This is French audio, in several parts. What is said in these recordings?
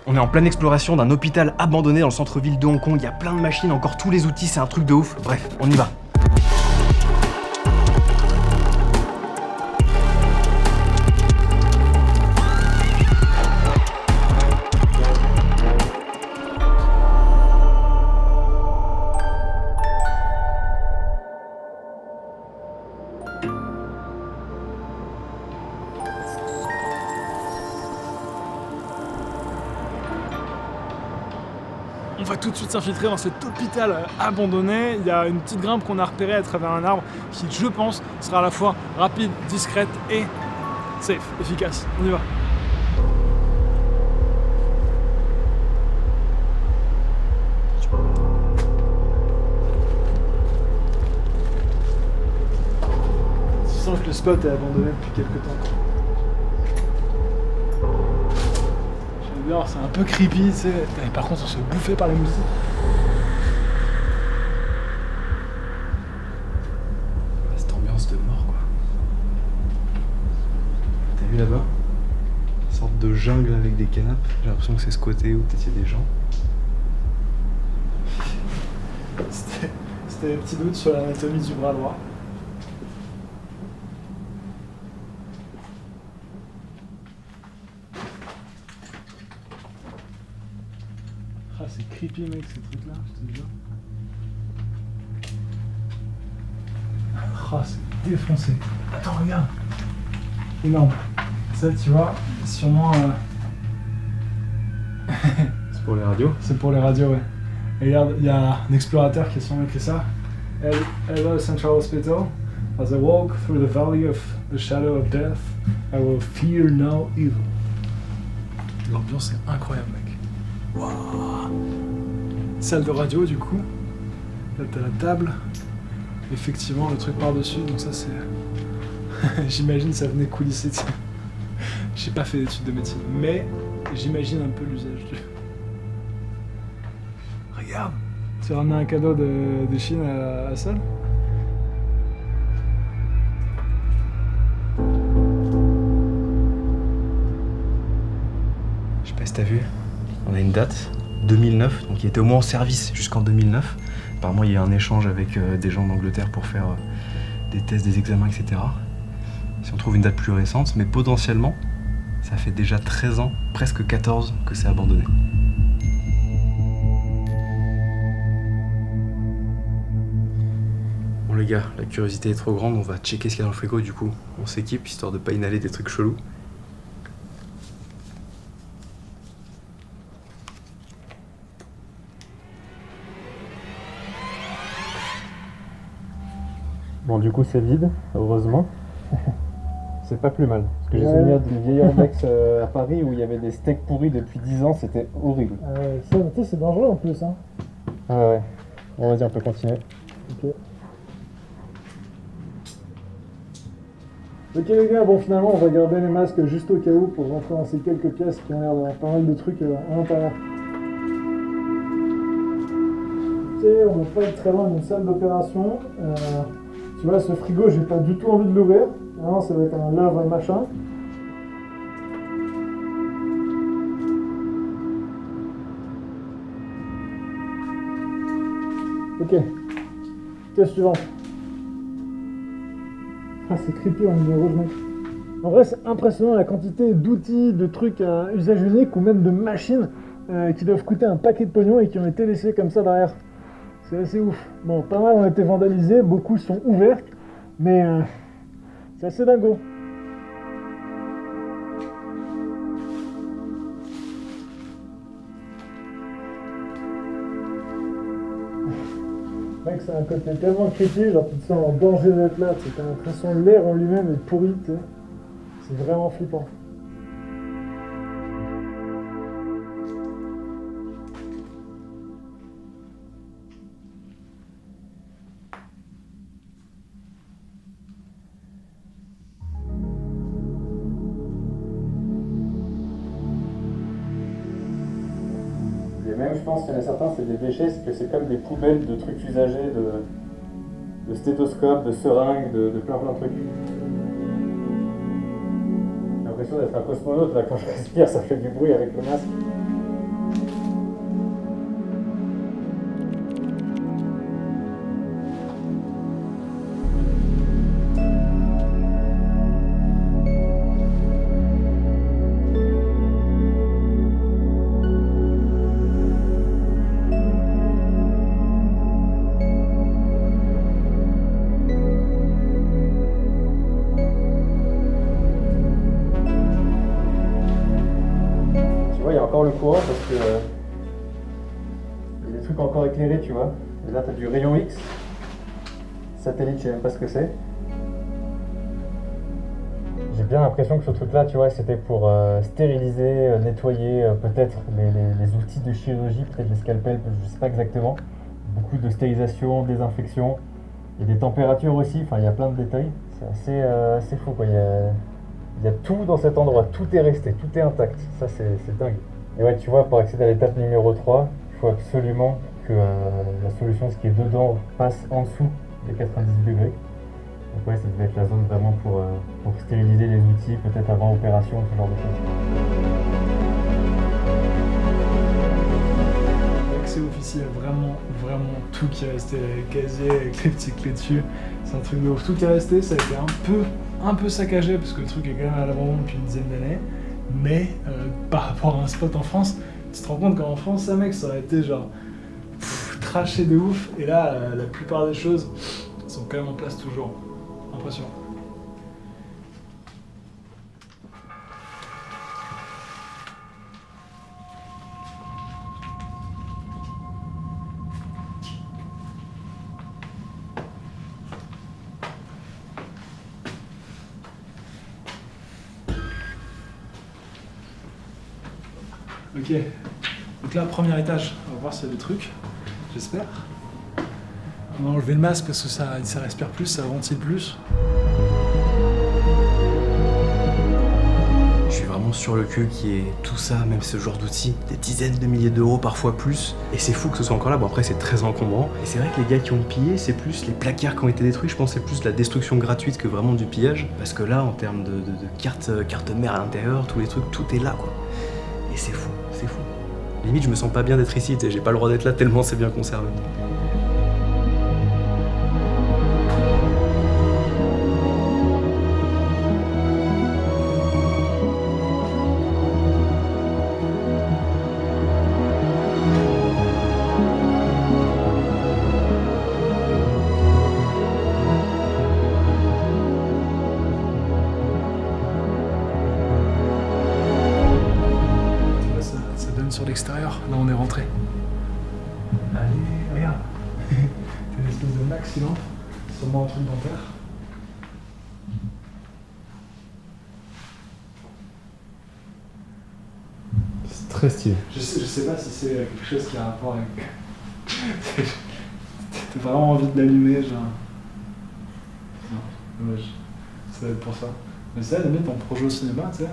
On est en pleine exploration d'un hôpital abandonné dans le centre-ville de Hong Kong. Il y a plein de machines, encore tous les outils, c'est un truc de ouf. Bref, on y va. On va tout de suite s'infiltrer dans cet hôpital abandonné. Il y a une petite grimpe qu'on a repérée à travers un arbre qui, je pense, sera à la fois rapide, discrète et safe, efficace. On y va. Tu sens que le spot est abandonné depuis quelques temps. C'est un peu creepy, tu sais. Et par contre, on se fait bouffer par les moustiques. Cette ambiance de mort, quoi. T'as vu là-bas? Une sorte de jungle avec des canapes. J'ai l'impression que c'est squatté ou peut-être il y a des gens. C'était des petits doutes sur l'anatomie du bras droit. Ah, c'est creepy, mec, ces trucs-là, je te jure. Ah, c'est défoncé. Attends, regarde. Énorme. Ça, tu vois, sûrement... C'est pour les radios? C'est pour les radios, ouais. Et regarde, il y a un explorateur qui a sûrement écrit ça. Hello, Central Hospital. As I walk through the valley of the shadow of death, I will fear no evil. L'ambiance est incroyable, mec. Waouh. Salle de radio, du coup. Là, t'as la table. Effectivement, le truc par-dessus, donc ça, c'est... J'imagine ça venait coulisser, tu sais. J'ai pas fait d'études de médecine, mais j'imagine un peu l'usage du... Regarde, tu as ramené un cadeau de Chine à Salle. Je sais pas si t'as vu, on a une date, 2009, donc il était au moins en service jusqu'en 2009. Apparemment il y a un échange avec des gens d'Angleterre pour faire des tests, des examens, etc. Si on trouve une date plus récente, mais potentiellement, ça fait déjà 13 ans, presque 14, que c'est abandonné. Bon les gars, la curiosité est trop grande, on va checker ce qu'il y a dans le frigo du coup. On s'équipe, histoire de pas inhaler des trucs chelous. Bon, du coup, c'est vide, heureusement. C'est pas plus mal. Parce que j'ai souvenir d'une vieille Orbex à Paris où il y avait des steaks pourris depuis 10 ans, c'était horrible. Ça, tu sais, c'est dangereux en plus, hein. Ah ouais. Bon, vas-y, on peut continuer. Ok les gars, bon finalement on va garder les masques juste au cas où pour rentrer dans ces quelques pièces qui ont l'air d'avoir pas mal de trucs à l'intérieur. Ok, on va pas être très loin d'une salle d'opération. Tu vois, ce frigo, j'ai pas du tout envie de l'ouvrir. Non, ça va être un lave machin. Ok. Pièce suivante. Ah, c'est creepy en numéro rouge, mec. En vrai, c'est impressionnant la quantité d'outils, de trucs à usage unique ou même de machines qui doivent coûter un paquet de pognon et qui ont été laissés comme ça derrière. C'est assez ouf. Bon, pas mal ont été vandalisés, beaucoup sont ouvertes, mais c'est assez dingo. Mec, c'est un côté tellement creepy, genre tu te sens en danger d'être là, tu sais, t'as l'impression que l'air en lui-même est pourri, tu sais. C'est vraiment flippant. Et même, je pense qu'il y en a certains, c'est des déchets, c'est que c'est comme des poubelles de trucs usagés, de stéthoscopes, de seringues, de plein de trucs. J'ai l'impression d'être un cosmonaute, là, quand je respire, ça fait du bruit avec le masque. encore le courant parce que il y a des trucs encore éclairés, tu vois. Et là, tu as du rayon X. Satellite, je sais même pas ce que c'est. J'ai bien l'impression que ce truc-là, tu vois, c'était pour stériliser, nettoyer peut-être les outils de chirurgie, peut-être les scalpels, je sais pas exactement. Beaucoup de stérilisation, désinfection, et des températures aussi, enfin il y a plein de détails. C'est assez fou quoi, il y a tout dans cet endroit, tout est resté, tout est intact, ça c'est dingue. Et ouais, tu vois, pour accéder à l'étape numéro 3, il faut absolument que la solution, ce qui est dedans, passe en dessous des 98 degrés. Donc ouais, ça devait être la zone vraiment pour stériliser les outils, peut-être avant opération, ce genre de choses. C'est officiel, vraiment tout qui est resté, les casiers avec les petites clés dessus, c'est un truc de ouf. Tout qui est resté, ça a été un peu saccagé parce que le truc est quand même à l'abandon depuis une dizaine d'années, mais par rapport à un spot en France, tu te rends compte qu'en France, ça mec, ça aurait été genre traché de ouf, et là, la plupart des choses sont quand même en place toujours. Impressionnant. Ok, donc là, premier étage, on va voir s'il y a des trucs, j'espère. On va enlever le masque parce que ça respire plus, ça ventile plus. Je suis vraiment sur le cul qui est tout ça, même ce genre d'outils, des dizaines de milliers d'euros, parfois plus. Et c'est fou que ce soit encore là. Bon, après, c'est très encombrant. Et c'est vrai que les gars qui ont pillé, c'est plus les placards qui ont été détruits. Je pense que c'est plus la destruction gratuite que vraiment du pillage. Parce que là, en termes de carte mère à l'intérieur, tous les trucs, tout est là, quoi. Et c'est fou, c'est fou. Limite, je me sens pas bien d'être ici, j'ai pas le droit d'être là tellement c'est bien conservé. Sur l'extérieur, là on est rentré. Allez, regarde. T'as une espèce de maxi lampe, sûrement un truc dentaire. C'est très stylé. Je sais pas si c'est quelque chose qui a rapport avec. T'as vraiment envie de l'allumer, genre. Non, dommage. Ça va être pour ça. Mais ça, à la limite, en projet au cinéma, tu sais.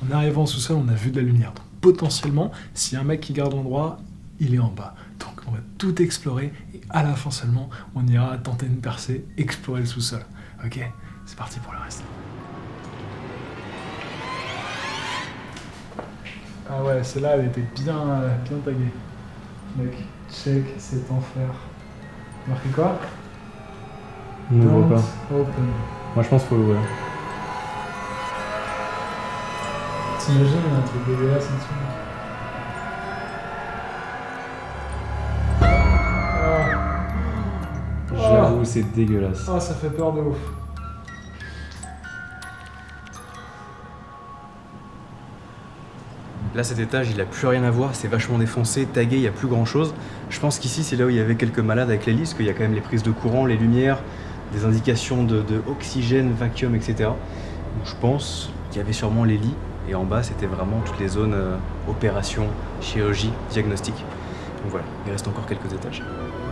En arrivant au sous-sol, on a vu de la lumière. Donc, potentiellement, s'il y a un mec qui garde l'endroit, il est en bas. Donc on va tout explorer et à la fin seulement, on ira tenter une percée, explorer le sous-sol. Ok, c'est parti pour le reste. Ah ouais, celle-là, elle était bien taguée. Mec, check cet enfer. Marqué quoi? N'ouvre pas. Open. Moi je pense qu'il faut l'ouvrir. T'imagines un truc dégueulasse en dessous? J'avoue, c'est dégueulasse. Ah, ça fait peur de ouf. Là, cet étage, il a plus rien à voir, c'est vachement défoncé, tagué, il y a plus grand chose. Je pense qu'ici, c'est là où il y avait quelques malades avec les lits, parce qu'il y a quand même les prises de courant, les lumières, des indications de oxygène, vacuum, etc. Donc, je pense qu'il y avait sûrement les lits. Et en bas, c'était vraiment toutes les zones opération, chirurgie, diagnostic. Donc voilà, il reste encore quelques étages. Je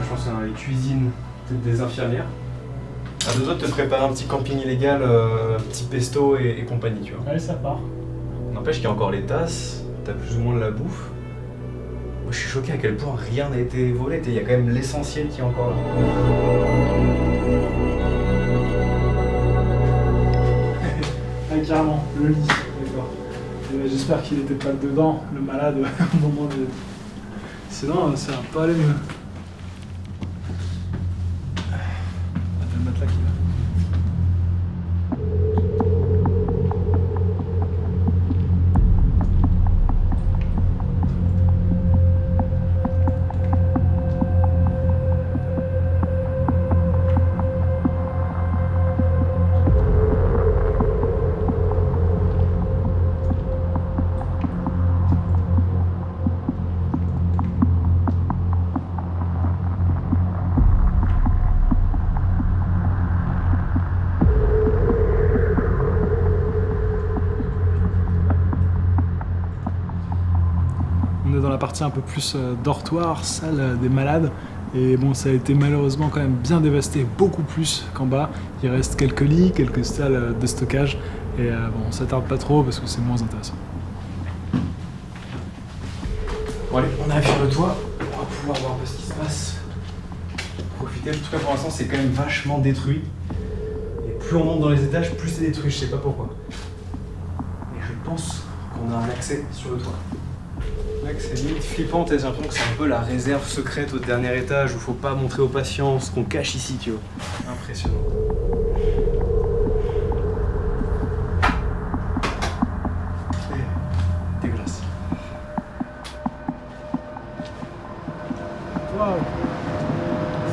pense que c'est dans les cuisines des infirmières. À deux doigts de te préparer un petit camping illégal, petit pesto et compagnie, tu vois. Allez, ça part. N'empêche qu'il y a encore les tasses, t'as plus ou moins de la bouffe. Moi je suis choqué à quel point rien n'a été volé, il y a quand même l'essentiel qui est encore là. Ah, carrément, le lit, d'accord. J'espère qu'il était pas dedans, le malade, au moment de... Sinon, ça va pas aller mieux. Ah, t'as le matelas qui va. On est dans la partie un peu plus dortoir, salle des malades. Et bon, ça a été malheureusement quand même bien dévasté, beaucoup plus qu'en bas. Il reste quelques lits, quelques salles de stockage. Et bon, on s'attarde pas trop parce que c'est moins intéressant. Bon allez, on arrive sur le toit, on va pouvoir voir un peu ce qui se passe. Profiter, en tout cas pour l'instant c'est quand même vachement détruit. Et plus on monte dans les étages, plus c'est détruit, je sais pas pourquoi. Et je pense qu'on a un accès sur le toit. Mec, c'est limite flippant, t'as l'impression que c'est un peu la réserve secrète au dernier étage où faut pas montrer aux patients ce qu'on cache ici, tu vois. Impressionnant. C'est dégueulasse. Waouh!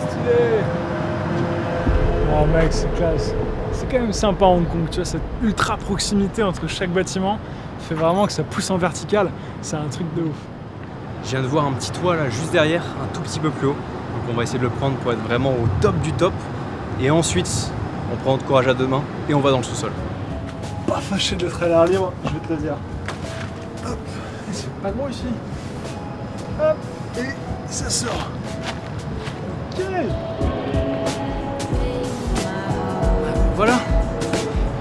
Stylé! Oh mec, c'est classe. C'est quand même sympa Hong Kong, tu vois, cette ultra proximité entre chaque bâtiment fait vraiment que ça pousse en vertical. C'est un truc de ouf. Je viens de voir un petit toit là juste derrière, un tout petit peu plus haut. Donc on va essayer de le prendre pour être vraiment au top du top. Et ensuite, on prend notre courage à deux mains et on va dans le sous-sol. Pas fâché d'être à l'air libre, je vais te le dire. Hop, c'est pas gros ici. Hop, et ça sort. Ok. Voilà,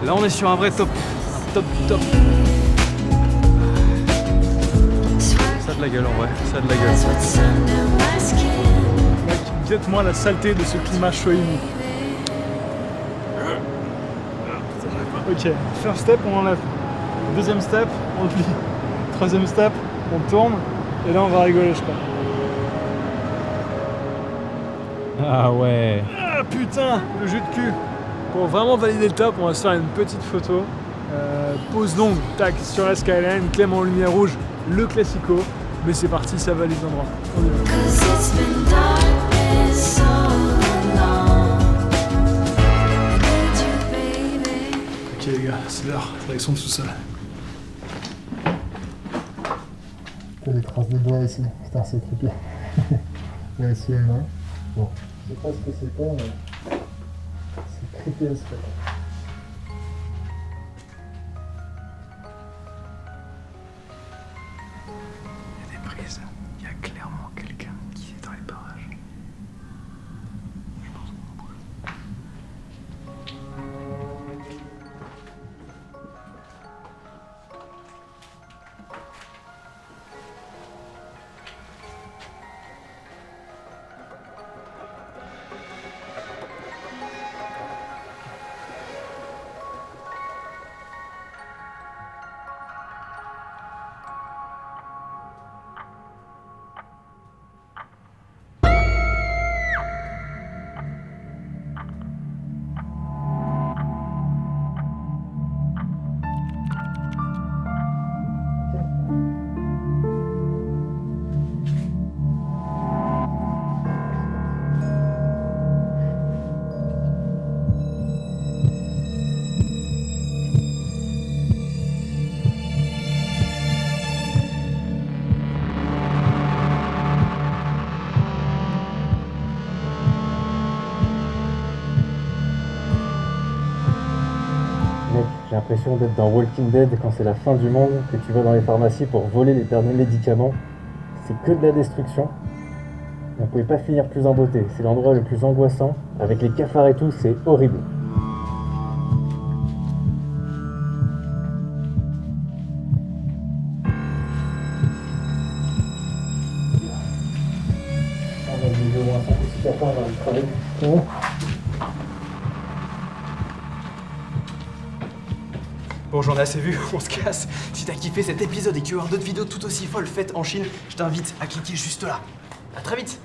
là on est sur un vrai top. Un top du top. Ça a de la gueule en vrai, ça a de la gueule. Mec, guette-moi la saleté de ce climat chaud et humide. Ok, first step, on enlève. Deuxième step, on plie. Troisième step, on tourne. Et là, on va rigoler, je crois. Ah ouais. Ah putain, le jus de cul. Pour vraiment valider le top, on va se faire une petite photo. Pause longue, tac, sur la skyline, Clément en lumière rouge, le classico. Mais c'est parti, ça valide l'endroit. On y va. Ok les gars, c'est l'heure, direction de sous-sol. T'as des traces de doigts ici, putain c'est creepy. Là ici il y en a un. Bon, je sais pas ce que c'est pas, mais c'est creepy à ce fait. Il y a des prises, il y a clairement quelqu'un qui est dans les parages. Je pense qu'on bouge. Mec, j'ai l'impression d'être dans Walking Dead quand c'est la fin du monde, que tu vas dans les pharmacies pour voler les derniers médicaments. C'est que de la destruction. On pouvait pas finir plus en beauté. C'est l'endroit le plus angoissant. Avec les cafards et tout, c'est horrible. On a des au moins 5 ou 6 cafards dans le travail. Bon, j'en ai assez vu, on se casse. Si t'as kiffé cet épisode et que tu veux voir d'autres vidéos tout aussi folles faites en Chine, je t'invite à cliquer juste là. À très vite.